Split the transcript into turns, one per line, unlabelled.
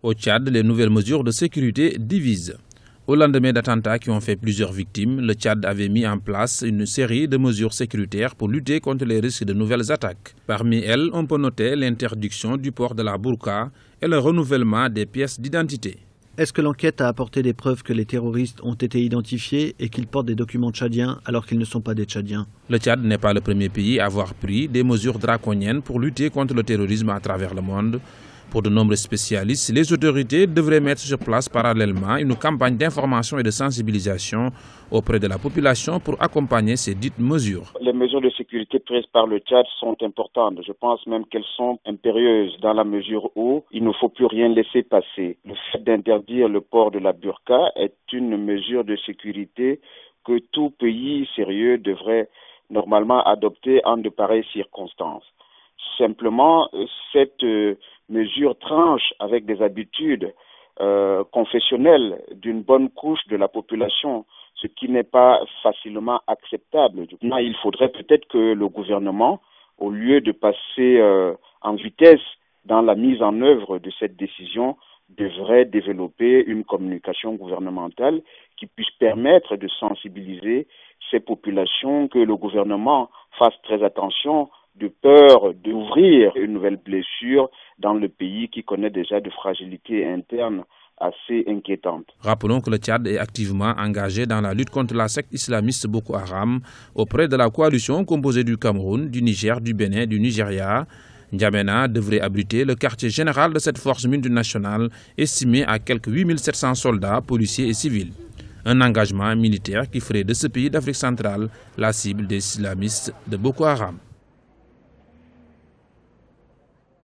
Au Tchad, les nouvelles mesures de sécurité divisent. Au lendemain d'attentats qui ont fait plusieurs victimes, le Tchad avait mis en place une série de mesures sécuritaires pour lutter contre les risques de nouvelles attaques. Parmi elles, on peut noter l'interdiction du port de la burqa et le renouvellement des pièces d'identité.
Est-ce que l'enquête a apporté des preuves que les terroristes ont été identifiés et qu'ils portent des documents tchadiens alors qu'ils ne sont pas des Tchadiens?
Le Tchad n'est pas le premier pays à avoir pris des mesures draconiennes pour lutter contre le terrorisme à travers le monde. Pour de nombreux spécialistes, les autorités devraient mettre sur place parallèlement une campagne d'information et de sensibilisation auprès de la population pour accompagner ces dites mesures.
Les mesures de sécurité prises par le Tchad sont importantes. Je pense même qu'elles sont impérieuses dans la mesure où il ne faut plus rien laisser passer. Le fait d'interdire le port de la burqa est une mesure de sécurité que tout pays sérieux devrait normalement adopter en de pareilles circonstances. Simplement, cette mesure tranche avec des habitudes confessionnelles d'une bonne couche de la population, ce qui n'est pas facilement acceptable. Maintenant, il faudrait peut-être que le gouvernement, au lieu de passer en vitesse dans la mise en œuvre de cette décision, devrait développer une communication gouvernementale qui puisse permettre de sensibiliser ces populations, que le gouvernement fasse très attention de peur d'ouvrir une nouvelle blessure dans le pays qui connaît déjà de fragilités internes assez inquiétantes.
Rappelons que le Tchad est activement engagé dans la lutte contre la secte islamiste Boko Haram auprès de la coalition composée du Cameroun, du Niger, du Bénin, du Nigeria. N'Djamena devrait abriter le quartier général de cette force multinationale estimé à quelques 8700 soldats, policiers et civils. Un engagement militaire qui ferait de ce pays d'Afrique centrale la cible des islamistes de Boko Haram.